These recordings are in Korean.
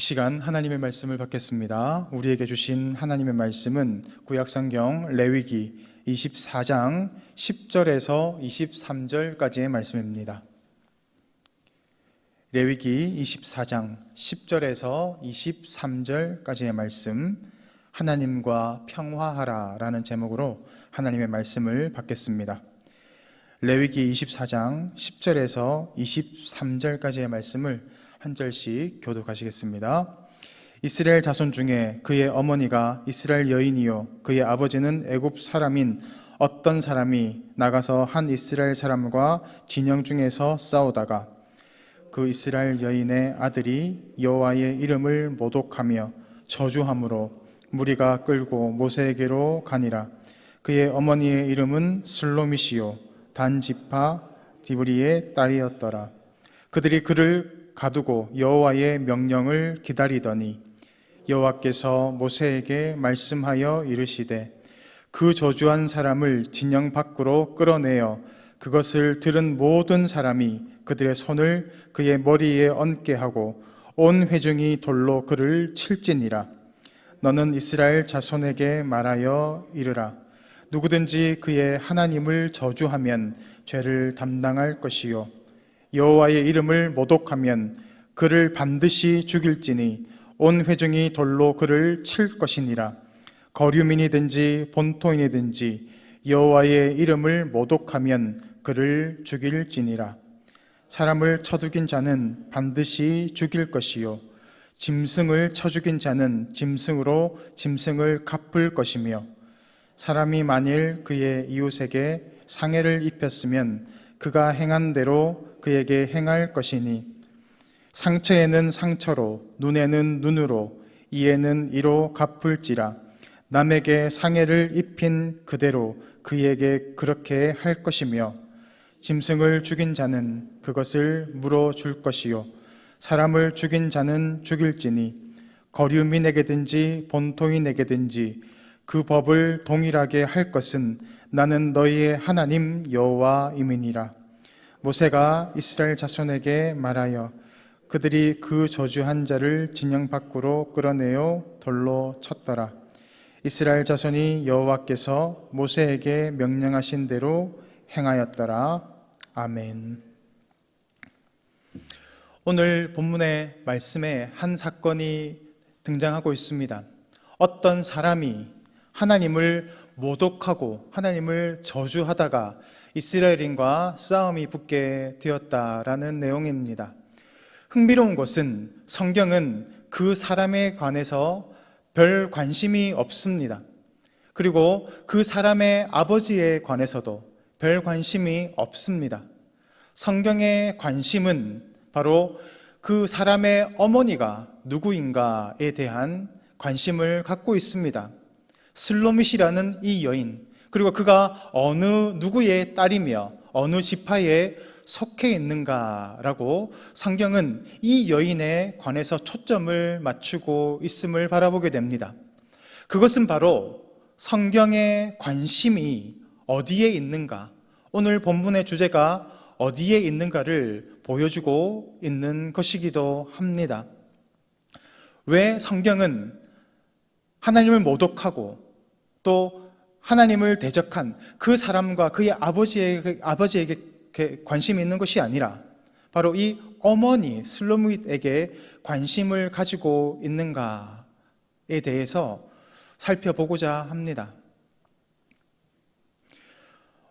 이 시간 하나님의 말씀을 받겠습니다. 우리에게 주신 하나님의 말씀은 구약성경 레위기 24장 10절에서 23절까지의 말씀입니다. 레위기 24장 10절에서 23절까지의 말씀, 하나님과 평화하라 라는 제목으로 하나님의 말씀을 받겠습니다. 레위기 24장 10절에서 23절까지의 말씀을 한 절씩 교독하시겠습니다. 이스라엘 자손 중에 그의 어머니가 이스라엘 여인이요 그의 아버지는 애굽 사람인 어떤 사람이 나가서 한 이스라엘 사람과 진영 중에서 싸우다가 그 이스라엘 여인의 아들이 여호와의 이름을 모독하며 저주함으로 무리가 끌고 모세에게로 가니라. 그의 어머니의 이름은 슬로미시요 단지파 디브리의 딸이었더라. 그들이 그를 가두고 여호와의 명령을 기다리더니 여호와께서 모세에게 말씀하여 이르시되 그 저주한 사람을 진영 밖으로 끌어내어 그것을 들은 모든 사람이 그들의 손을 그의 머리에 얹게 하고 온 회중이 돌로 그를 칠지니라. 너는 이스라엘 자손에게 말하여 이르라. 누구든지 그의 하나님을 저주하면 죄를 담당할 것이요 여호와의 이름을 모독하면 그를 반드시 죽일지니 온 회중이 돌로 그를 칠 것이니라. 거류민이든지 본토인이든지 여호와의 이름을 모독하면 그를 죽일지니라. 사람을 쳐 죽인 자는 반드시 죽일 것이요 짐승을 쳐 죽인 자는 짐승으로 짐승을 갚을 것이며 사람이 만일 그의 이웃에게 상해를 입혔으면 그가 행한 대로 그에게 행할 것이니 상처에는 상처로 눈에는 눈으로 이에는 이로 갚을지라. 남에게 상해를 입힌 그대로 그에게 그렇게 할 것이며 짐승을 죽인 자는 그것을 물어줄 것이요 사람을 죽인 자는 죽일지니 거류민에게든지 본토인에게든지 그 법을 동일하게 할 것은 나는 너희의 하나님 여호와임이니라. 모세가 이스라엘 자손에게 말하여 그들이 그 저주한 자를 진영 밖으로 끌어내어 돌로 쳤더라. 이스라엘 자손이 여호와께서 모세에게 명령하신 대로 행하였더라. 아멘. 오늘 본문의 말씀에 한 사건이 등장하고 있습니다. 어떤 사람이 하나님을 모독하고 하나님을 저주하다가 이스라엘인과 싸움이 붙게 되었다라는 내용입니다. 흥미로운 것은 성경은 그 사람에 관해서 별 관심이 없습니다. 그리고 그 사람의 아버지에 관해서도 별 관심이 없습니다. 성경의 관심은 바로 그 사람의 어머니가 누구인가에 대한 관심을 갖고 있습니다. 슬로밋이라는 이 여인, 그리고 그가 어느 누구의 딸이며 어느 지파에 속해 있는가라고 성경은 이 여인에 관해서 초점을 맞추고 있음을 바라보게 됩니다. 그것은 바로 성경의 관심이 어디에 있는가, 오늘 본문의 주제가 어디에 있는가를 보여주고 있는 것이기도 합니다. 왜 성경은 하나님을 모독하고 또 하나님을 대적한 그 사람과 그의 아버지에게 관심이 있는 것이 아니라 바로 이 어머니 슬로밋에게 관심을 가지고 있는가에 대해서 살펴보고자 합니다.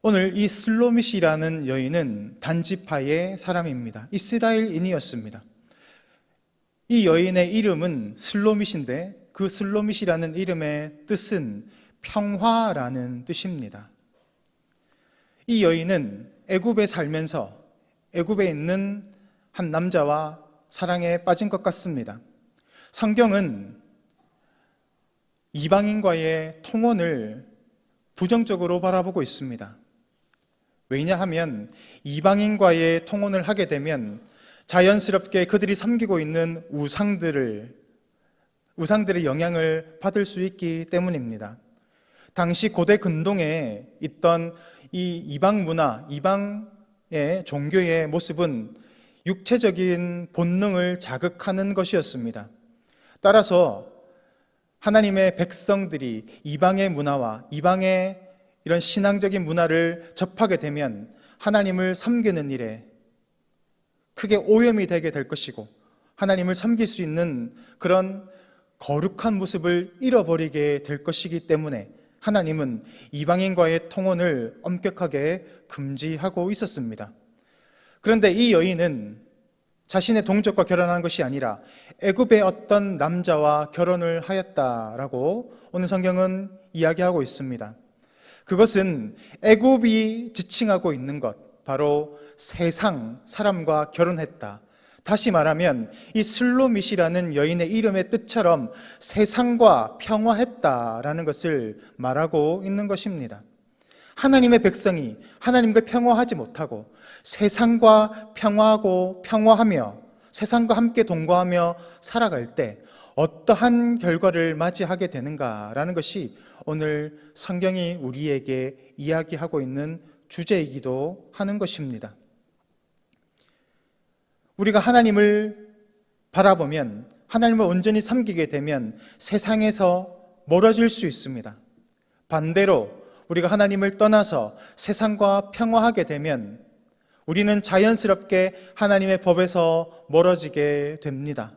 오늘 이 슬로밋이라는 여인은 단지파의 사람입니다. 이스라엘인이었습니다. 이 여인의 이름은 슬로밋인데 그 슬로밋이라는 이름의 뜻은 평화라는 뜻입니다. 이 여인은 애굽에 살면서 애굽에 있는 한 남자와 사랑에 빠진 것 같습니다. 성경은 이방인과의 통혼을 부정적으로 바라보고 있습니다. 왜냐하면 이방인과의 통혼을 하게 되면 자연스럽게 그들이 섬기고 있는 우상들의 영향을 받을 수 있기 때문입니다. 당시 고대 근동에 있던 이 이방 문화, 이방의 종교의 모습은 육체적인 본능을 자극하는 것이었습니다. 따라서 하나님의 백성들이 이방의 문화와 이방의 이런 신앙적인 문화를 접하게 되면 하나님을 섬기는 일에 크게 오염이 되게 될 것이고, 하나님을 섬길 수 있는 그런 거룩한 모습을 잃어버리게 될 것이기 때문에 하나님은 이방인과의 통혼을 엄격하게 금지하고 있었습니다. 그런데 이 여인은 자신의 동족과 결혼한 것이 아니라 애굽의 어떤 남자와 결혼을 하였다라고 오늘 성경은 이야기하고 있습니다. 그것은 애굽이 지칭하고 있는 것, 바로 세상 사람과 결혼했다. 다시 말하면 이 슬로밋이라는 여인의 이름의 뜻처럼 세상과 평화했다라는 것을 말하고 있는 것입니다. 하나님의 백성이 하나님과 평화하지 못하고 세상과 평화하며 세상과 함께 동거하며 살아갈 때 어떠한 결과를 맞이하게 되는가라는 것이 오늘 성경이 우리에게 이야기하고 있는 주제이기도 하는 것입니다. 우리가 하나님을 바라보면, 하나님을 온전히 섬기게 되면 세상에서 멀어질 수 있습니다. 반대로 우리가 하나님을 떠나서 세상과 평화하게 되면 우리는 자연스럽게 하나님의 법에서 멀어지게 됩니다.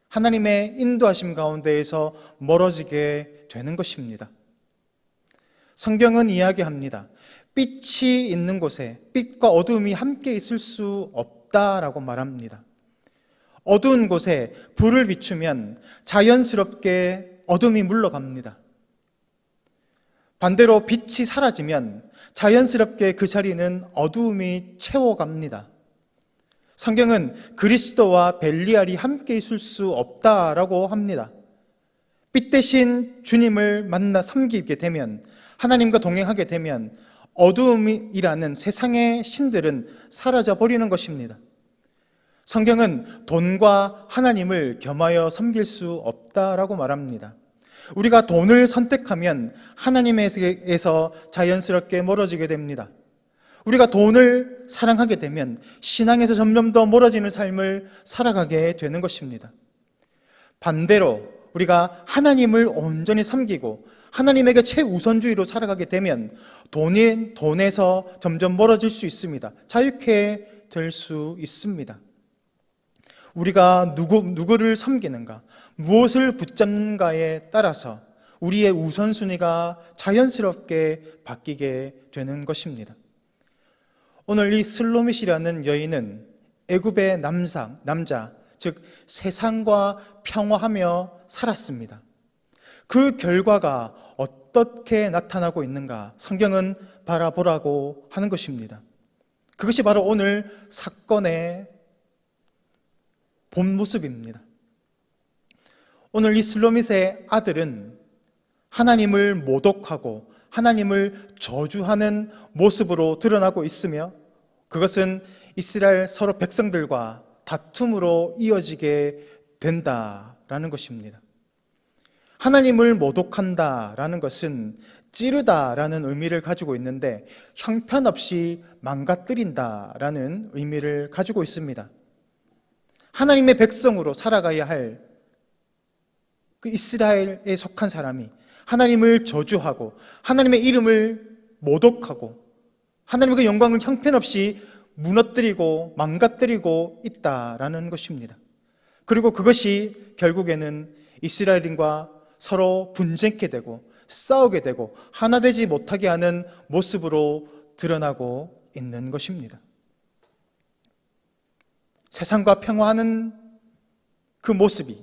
하나님의 인도하심 가운데에서 멀어지게 되는 것입니다. 성경은 이야기합니다. 빛이 있는 곳에 빛과 어두움이 함께 있을 수 없다라고 말합니다. 어두운 곳에 불을 비추면 자연스럽게 어둠이 물러갑니다. 반대로 빛이 사라지면 자연스럽게 그 자리는 어두움이 채워갑니다. 성경은 그리스도와 벨리알이 함께 있을 수 없다라고 합니다. 빛 대신 주님을 만나 섬기게 되면, 하나님과 동행하게 되면 어두움이라는 세상의 신들은 사라져 버리는 것입니다. 성경은 돈과 하나님을 겸하여 섬길 수 없다라고 말합니다. 우리가 돈을 선택하면 하나님에서 자연스럽게 멀어지게 됩니다. 우리가 돈을 사랑하게 되면 신앙에서 점점 더 멀어지는 삶을 살아가게 되는 것입니다. 반대로 우리가 하나님을 온전히 섬기고 하나님에게 최우선주의로 살아가게 되면 돈에서 점점 멀어질 수 있습니다. 자유케 될 수 있습니다. 우리가 누구를 섬기는가, 무엇을 붙잡는가에 따라서 우리의 우선순위가 자연스럽게 바뀌게 되는 것입니다. 오늘 이 슬로밋이라는 여인은 애굽의 남자, 즉 세상과 평화하며 살았습니다. 그 결과가 어떻게 나타나고 있는가 성경은 바라보라고 하는 것입니다. 그것이 바로 오늘 사건의 본 모습입니다. 오늘 이 슬로밋의 아들은 하나님을 모독하고 하나님을 저주하는 모습으로 드러나고 있으며, 그것은 이스라엘 서로 백성들과 다툼으로 이어지게 된다라는 것입니다. 하나님을 모독한다라는 것은 찌르다라는 의미를 가지고 있는데 형편없이 망가뜨린다라는 의미를 가지고 있습니다. 하나님의 백성으로 살아가야 할 그 이스라엘에 속한 사람이 하나님을 저주하고 하나님의 이름을 모독하고 하나님의 그 영광을 형편없이 무너뜨리고 망가뜨리고 있다라는 것입니다. 그리고 그것이 결국에는 이스라엘인과 서로 분쟁케 되고 싸우게 되고 하나 되지 못하게 하는 모습으로 드러나고 있는 것입니다. 세상과 평화하는 그 모습이,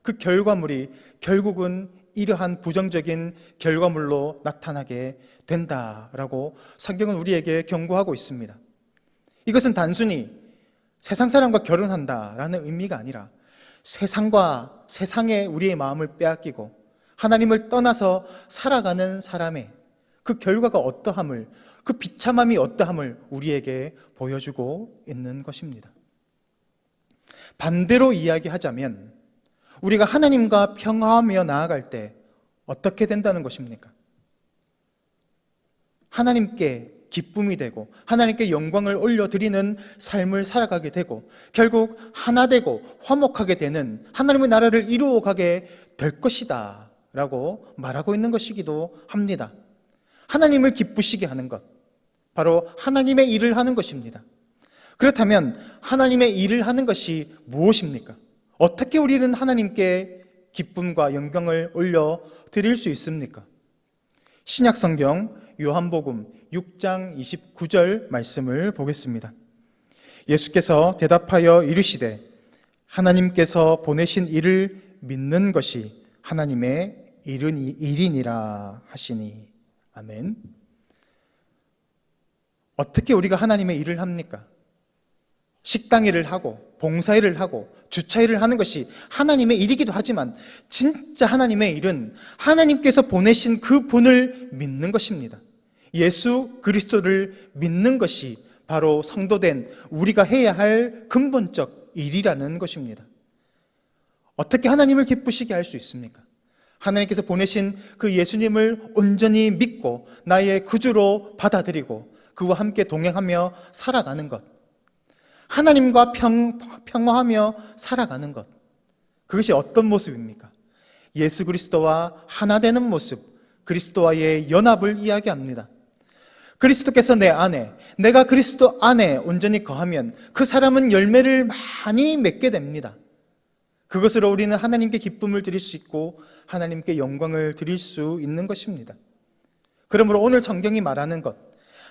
그 결과물이 결국은 이러한 부정적인 결과물로 나타나게 된다라고 성경은 우리에게 경고하고 있습니다. 이것은 단순히 세상 사람과 결혼한다라는 의미가 아니라 세상과 세상에 우리의 마음을 빼앗기고 하나님을 떠나서 살아가는 사람의 그 결과가 어떠함을, 그 비참함이 어떠함을 우리에게 보여주고 있는 것입니다. 반대로 이야기하자면 우리가 하나님과 평화하며 나아갈 때 어떻게 된다는 것입니까? 하나님께 기쁨이 되고 하나님께 영광을 올려드리는 삶을 살아가게 되고 결국 하나 되고 화목하게 되는 하나님의 나라를 이루어가게 될 것이다 라고 말하고 있는 것이기도 합니다. 하나님을 기쁘시게 하는 것, 바로 하나님의 일을 하는 것입니다. 그렇다면 하나님의 일을 하는 것이 무엇입니까? 어떻게 우리는 하나님께 기쁨과 영광을 올려드릴 수 있습니까? 신약성경 요한복음 6장 29절 말씀을 보겠습니다. 예수께서 대답하여 이르시되 하나님께서 보내신 이를 믿는 것이 하나님의 일이니라 하시니. 아멘. 어떻게 우리가 하나님의 일을 합니까? 식당 일을 하고 봉사 일을 하고 주차 일을 하는 것이 하나님의 일이기도 하지만 진짜 하나님의 일은 하나님께서 보내신 그 분을 믿는 것입니다. 예수 그리스도를 믿는 것이 바로 성도된 우리가 해야 할 근본적 일이라는 것입니다. 어떻게 하나님을 기쁘시게 할 수 있습니까? 하나님께서 보내신 그 예수님을 온전히 믿고 나의 구주로 받아들이고 그와 함께 동행하며 살아가는 것, 하나님과 평화하며 살아가는 것, 그것이 어떤 모습입니까? 예수 그리스도와 하나 되는 모습, 그리스도와의 연합을 이야기합니다. 그리스도께서 내 안에, 내가 그리스도 안에 온전히 거하면 그 사람은 열매를 많이 맺게 됩니다. 그것으로 우리는 하나님께 기쁨을 드릴 수 있고 하나님께 영광을 드릴 수 있는 것입니다. 그러므로 오늘 성경이 말하는 것,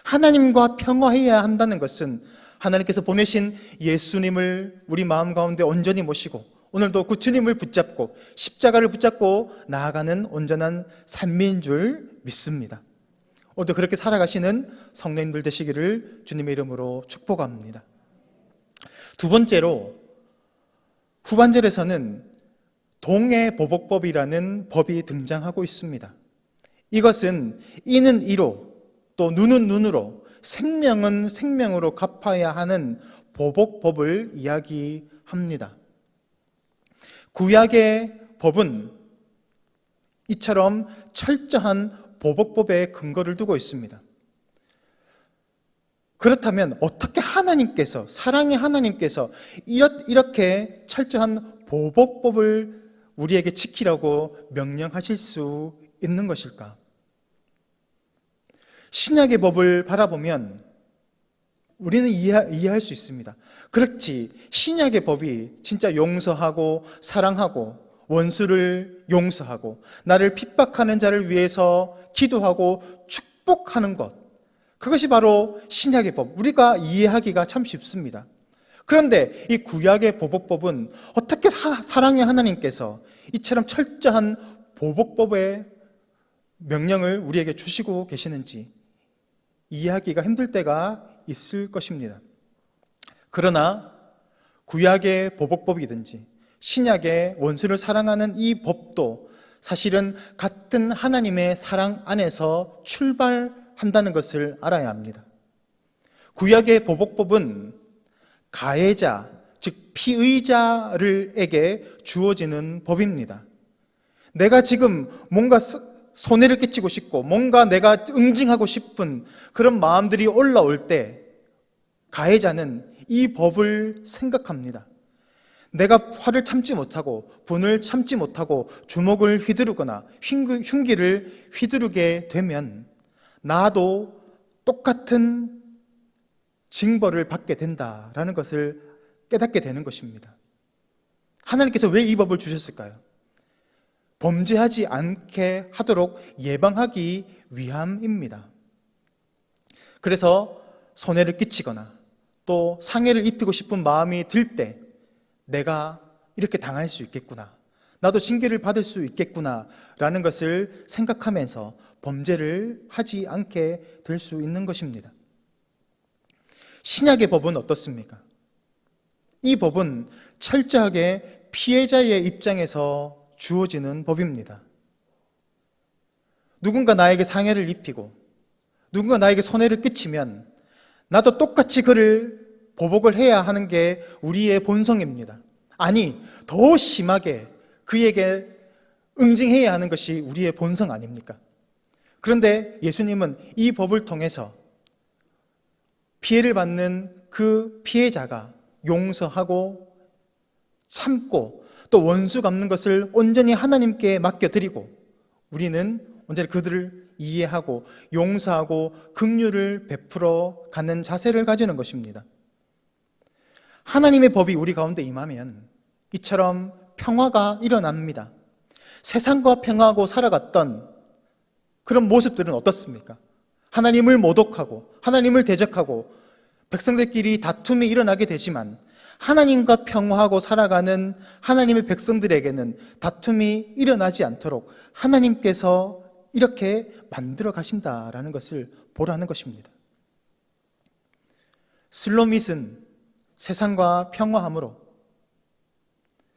하나님과 평화해야 한다는 것은 하나님께서 보내신 예수님을 우리 마음 가운데 온전히 모시고 오늘도 그 주님을 붙잡고 십자가를 붙잡고 나아가는 온전한 삶인 줄 믿습니다. 오늘도 그렇게 살아가시는 성도님들 되시기를 주님의 이름으로 축복합니다. 두 번째로 후반절에서는 동해보복법이라는 법이 등장하고 있습니다. 이것은 이는 이로 또 눈은 눈으로 생명은 생명으로 갚아야 하는 보복법을 이야기합니다. 구약의 법은 이처럼 철저한 보복법에 근거를 두고 있습니다. 그렇다면 어떻게 하나님께서, 사랑의 하나님께서 이렇게 철저한 보복법을 우리에게 지키라고 명령하실 수 있는 것일까? 신약의 법을 바라보면 우리는 이해할 수 있습니다. 그렇지, 신약의 법이 진짜 용서하고 사랑하고 원수를 용서하고 나를 핍박하는 자를 위해서 기도하고 축복하는 것, 그것이 바로 신약의 법, 우리가 이해하기가 참 쉽습니다. 그런데 이 구약의 보복법은 어떻게 사랑의 하나님께서 이처럼 철저한 보복법의 명령을 우리에게 주시고 계시는지 이해하기가 힘들 때가 있을 것입니다. 그러나 구약의 보복법이든지 신약의 원수를 사랑하는 이 법도 사실은 같은 하나님의 사랑 안에서 출발한다는 것을 알아야 합니다. 구약의 보복법은 가해자, 즉 피의자에게 주어지는 법입니다. 내가 지금 뭔가 손해를 끼치고 싶고 뭔가 내가 응징하고 싶은 그런 마음들이 올라올 때 가해자는 이 법을 생각합니다. 내가 화를 참지 못하고 분을 참지 못하고 주먹을 휘두르거나 흉기를 휘두르게 되면 나도 똑같은 징벌을 받게 된다라는 것을 깨닫게 되는 것입니다. 하나님께서 왜 이 법을 주셨을까요? 범죄하지 않게 하도록 예방하기 위함입니다. 그래서 손해를 끼치거나 또 상해를 입히고 싶은 마음이 들 때 내가 이렇게 당할 수 있겠구나, 나도 징계를 받을 수 있겠구나 라는 것을 생각하면서 범죄를 하지 않게 될 수 있는 것입니다. 신약의 법은 어떻습니까? 이 법은 철저하게 피해자의 입장에서 주어지는 법입니다. 누군가 나에게 상해를 입히고 누군가 나에게 손해를 끼치면 나도 똑같이 그를 보복을 해야 하는 게 우리의 본성입니다. 아니, 더 심하게 그에게 응징해야 하는 것이 우리의 본성 아닙니까? 그런데 예수님은 이 법을 통해서 피해를 받는 그 피해자가 용서하고 참고 또 원수 갚는 것을 온전히 하나님께 맡겨드리고 우리는 온전히 그들을 이해하고 용서하고 긍휼을 베풀어 가는 자세를 가지는 것입니다. 하나님의 법이 우리 가운데 임하면 이처럼 평화가 일어납니다. 세상과 평화하고 살아갔던 그런 모습들은 어떻습니까? 하나님을 모독하고 하나님을 대적하고 백성들끼리 다툼이 일어나게 되지만 하나님과 평화하고 살아가는 하나님의 백성들에게는 다툼이 일어나지 않도록 하나님께서 이렇게 만들어 가신다라는 것을 보라는 것입니다. 슬로밋은 세상과 평화함으로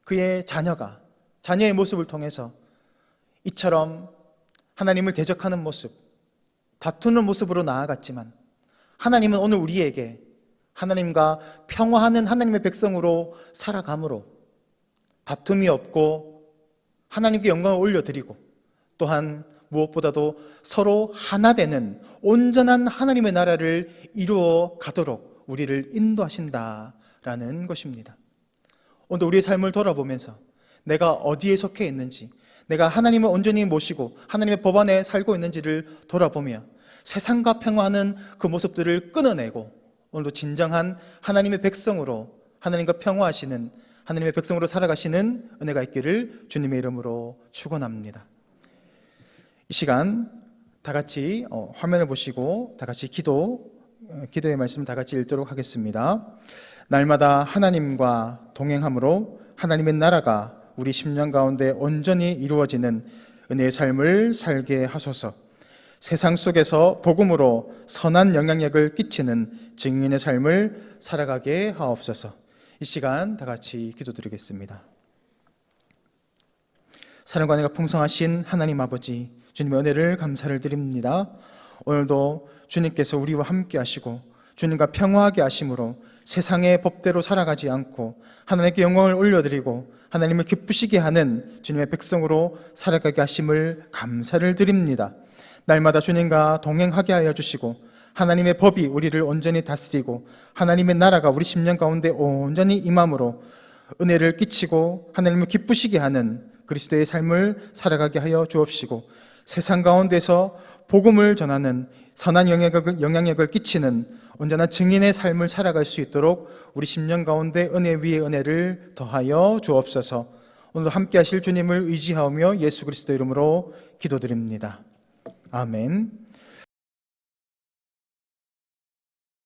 그의 자녀의 모습을 통해서 이처럼 하나님을 대적하는 모습, 다투는 모습으로 나아갔지만 하나님은 오늘 우리에게 하나님과 평화하는 하나님의 백성으로 살아감으로 다툼이 없고 하나님께 영광을 올려드리고 또한 무엇보다도 서로 하나 되는 온전한 하나님의 나라를 이루어 가도록 우리를 인도하신다라는 것입니다. 오늘 우리의 삶을 돌아보면서 내가 어디에 속해 있는지, 내가 하나님을 온전히 모시고 하나님의 법 안에 살고 있는지를 돌아보며 세상과 평화하는 그 모습들을 끊어내고 오늘도 진정한 하나님의 백성으로 하나님과 평화하시는 하나님의 백성으로 살아가시는 은혜가 있기를 주님의 이름으로 축원합니다. 이 시간 다 같이 화면을 보시고 다 같이 기도의 말씀 다 같이 읽도록 하겠습니다. 날마다 하나님과 동행함으로 하나님의 나라가 우리 심령 가운데 온전히 이루어지는 은혜의 삶을 살게 하소서. 세상 속에서 복음으로 선한 영향력을 끼치는 증인의 삶을 살아가게 하옵소서. 이 시간 다 같이 기도드리겠습니다. 사랑과 은혜가 풍성하신 하나님 아버지, 주님의 은혜를 감사를 드립니다. 오늘도 주님께서 우리와 함께 하시고 주님과 평화하게 하심으로 세상의 법대로 살아가지 않고 하나님께 영광을 올려드리고 하나님을 기쁘시게 하는 주님의 백성으로 살아가게 하심을 감사를 드립니다. 날마다 주님과 동행하게 하여 주시고 하나님의 법이 우리를 온전히 다스리고 하나님의 나라가 우리 심령 가운데 온전히 임함으로 은혜를 끼치고 하나님을 기쁘시게 하는 그리스도의 삶을 살아가게 하여 주옵시고 세상 가운데서 복음을 전하는 선한 영향력을 끼치는 온전한 증인의 삶을 살아갈 수 있도록 우리 심령 가운데 은혜 위에 은혜를 더하여 주옵소서. 오늘도 함께 하실 주님을 의지하며 예수 그리스도 이름으로 기도드립니다. 아멘.